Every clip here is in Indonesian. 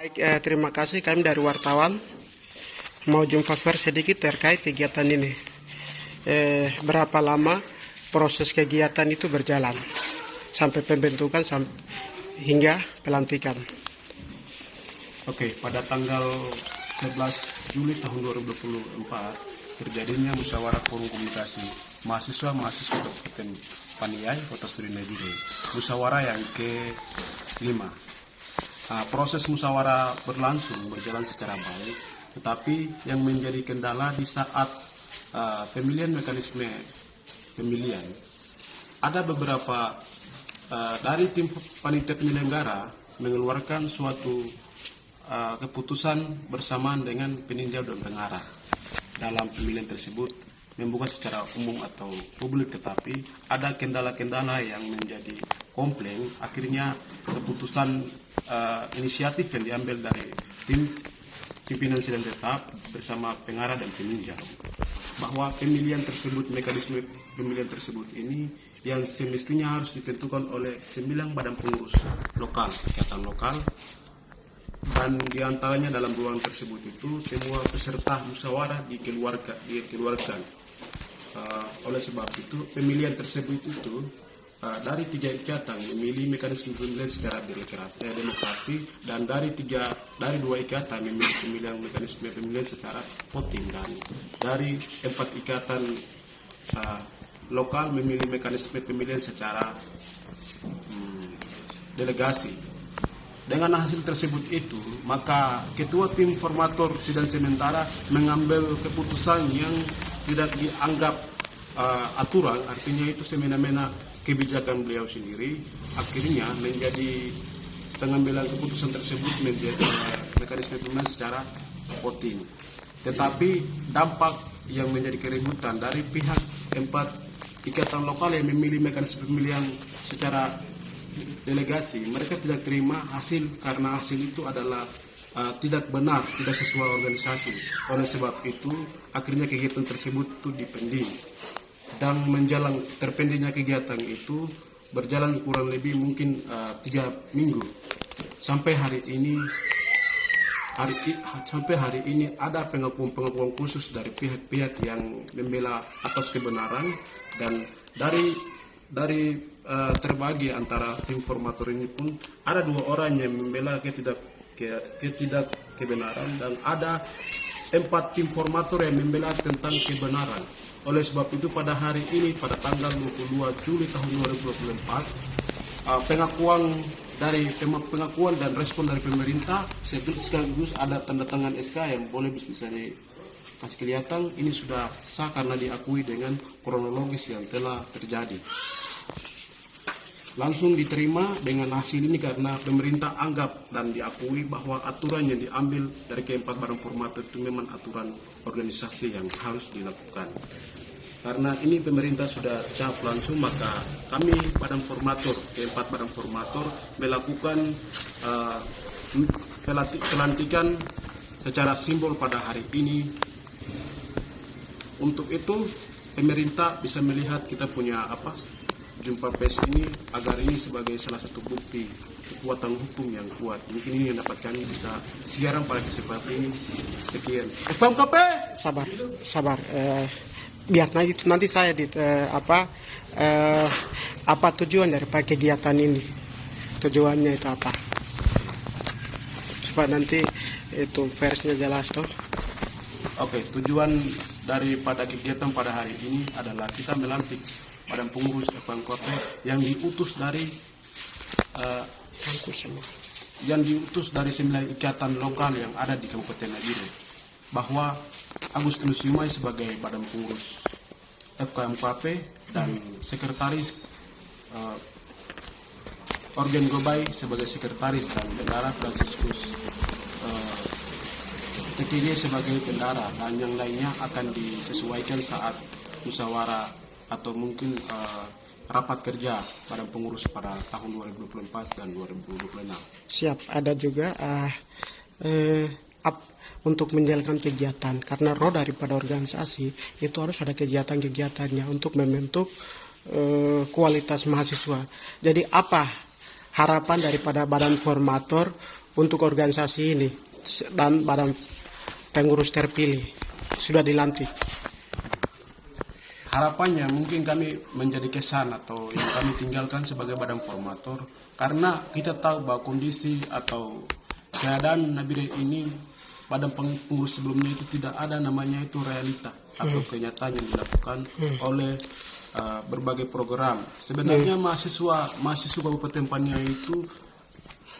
Baik, terima kasih. Kami dari wartawan mau jumpa pers sedikit terkait kegiatan ini. Berapa lama proses kegiatan itu berjalan sampai pembentukan hingga pelantikan? Oke, pada tanggal 11 Juli tahun 2024 terjadinya musyawarah forum komunikasi mahasiswa Kabupaten Paniai, Kota Studi Negeri. Musyawarah yang ke-5. Proses musyawarah berjalan secara baik, tetapi yang menjadi kendala di saat pemilihan mekanisme pemilihan, ada beberapa dari tim panitia penyelenggara mengeluarkan suatu keputusan bersamaan dengan peninjau dan pengarah dalam pemilihan tersebut, membuka secara umum atau publik, tetapi ada kendala-kendala yang menjadi komplain. Akhirnya keputusan inisiatif yang diambil dari tim pimpinan sidang tetap bersama pengarah dan peninjau bahwa mekanisme pemilihan tersebut ini yang semestinya harus ditentukan oleh 9 badan pengurus lokal, ikatan lokal, dan diantaranya dalam ruangan tersebut itu semua peserta musyawarah dikeluarkan. Oleh sebab itu pemilihan tersebut itu dari 3 ikatan memilih mekanisme pemilihan secara demokrasi, dan dari 2 ikatan memilih mekanisme pemilihan secara voting, dan dari 4 ikatan lokal memilih mekanisme pemilihan secara delegasi. Dengan hasil tersebut itu, maka ketua tim formator sidang sementara mengambil keputusan yang tidak dianggap aturan, artinya itu semena-mena kebijakan beliau sendiri. Akhirnya menjadi pengambilan keputusan tersebut menjadi mekanisme pemilihan secara voting. Tetapi dampak yang menjadi keributan dari pihak 4 ikatan lokal yang memilih mekanisme pemilihan secara delegasi, mereka tidak terima hasil karena hasil itu adalah tidak benar, tidak sesuai organisasi. Oleh sebab itu, akhirnya kegiatan tersebut itu dipending. Dan menjelang terpendingnya kegiatan itu berjalan kurang lebih mungkin 3 minggu. Sampai hari ini ada pengakuan khusus dari pihak-pihak yang membela atas kebenaran, dan dari terbagi antara tim formator ini pun ada 2 orang yang membela ketidak kebenaran, dan ada 4 tim formator yang membela tentang kebenaran. Oleh sebab itu pada hari ini, pada tanggal 22 Juli tahun 2024, pengakuan dan respon dari pemerintah sekaligus ada tanda tangan SK yang boleh bisa dikasih kelihatan ini sudah sah karena diakui dengan kronologis yang telah terjadi. Langsung diterima dengan hasil ini karena pemerintah anggap dan diakui bahwa aturan yang diambil dari keempat badan formator itu memang aturan organisasi yang harus dilakukan. Karena ini pemerintah sudah cap langsung, maka kami keempat badan formator melakukan pelantikan secara simbol pada hari ini. Untuk itu pemerintah bisa melihat kita punya jumpa pers ini agar ini sebagai salah satu bukti kekuatan hukum yang kuat. Mungkin ini yang dapat kami bisa siaran pada kesempatan ini. Sekian. Sabar. Biar nanti saya apa tujuan dari kegiatan ini? Tujuannya itu apa? Supaya nanti itu persnya jelas toh. Oke, tujuan daripada kegiatan pada hari ini adalah kita melantik badan pengurus FKMKP yang diutus dari 9 ikatan lokal yang ada di Kabupaten Nagire, bahwa Agustinus Yumai sebagai badan pengurus FKMKP dan sekretaris Organ Gobay sebagai sekretaris, dan bendara Franciscus TKJ sebagai bendara, dan yang lainnya akan disesuaikan saat musyawarah atau mungkin rapat kerja badan pengurus pada tahun 2024 dan 2026. Siap. Ada juga untuk menjalankan kegiatan, karena roh daripada organisasi itu harus ada kegiatan-kegiatannya untuk membentuk kualitas mahasiswa. Jadi apa harapan daripada badan formator untuk organisasi ini dan badan pengurus terpilih sudah dilantik? Harapannya mungkin kami menjadi kesan atau yang kami tinggalkan sebagai badan formator, karena kita tahu bahwa kondisi atau keadaan Nabire ini badan pengurus sebelumnya itu tidak ada namanya itu realita atau kenyataan yang dilakukan oleh berbagai program. Sebenarnya mahasiswa Kabupaten Paniai itu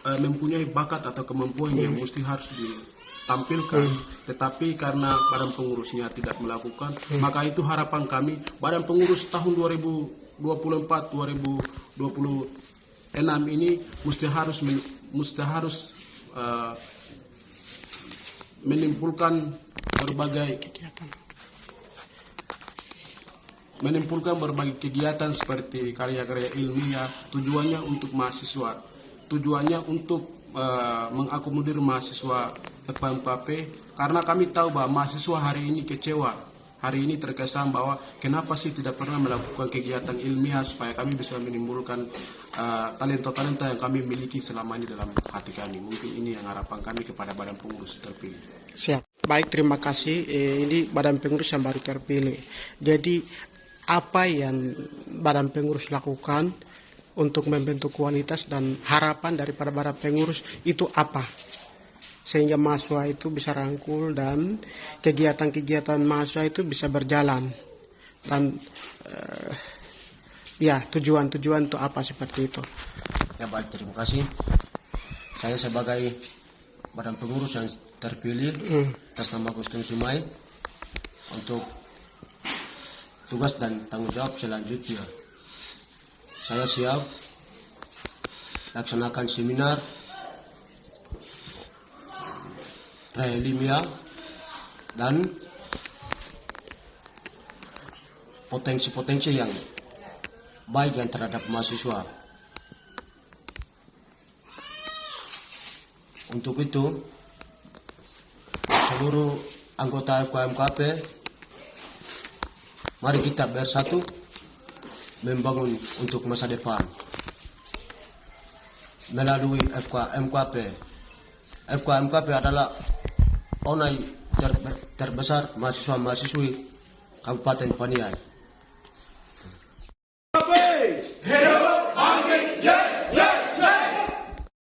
mempunyai bakat atau kemampuan yang mesti harus ditampilkan, tetapi karena badan pengurusnya tidak melakukan, maka itu harapan kami badan pengurus tahun 2024-2026 ini mesti harus menimbulkan berbagai kegiatan seperti karya-karya ilmiah, tujuannya untuk mahasiswa, tujuannya untuk mengakomodir mahasiswa FKMKP, karena kami tahu bahwa mahasiswa hari ini kecewa, hari ini terkesan bahwa kenapa sih tidak pernah melakukan kegiatan ilmiah supaya kami bisa menimbulkan talenta-talenta yang kami miliki selama ini dalam hati kami. Mungkin ini yang harapan kami kepada badan pengurus terpilih. Siap, baik, terima kasih. Ini badan pengurus yang baru terpilih. Jadi apa yang badan pengurus lakukan untuk membentuk kualitas dan harapan daripada badan pengurus itu apa? Sehingga mahasiswa itu bisa rangkul dan kegiatan-kegiatan mahasiswa itu bisa berjalan. Dan ya, tujuan-tujuan itu apa seperti itu? Ya baik, terima kasih. Saya sebagai badan pengurus yang terpilih atas nama Kustum Sumai untuk tugas dan tanggung jawab selanjutnya. Saya siap laksanakan seminar pre-ilmiah dan potensi-potensi yang baik yang terhadap mahasiswa. Untuk itu, seluruh anggota FKMKP, mari kita bersatu membangun untuk masa depan melalui FKMKP. FKMKP adalah onai terbesar mahasiswa-mahasiswi Kabupaten Paniai.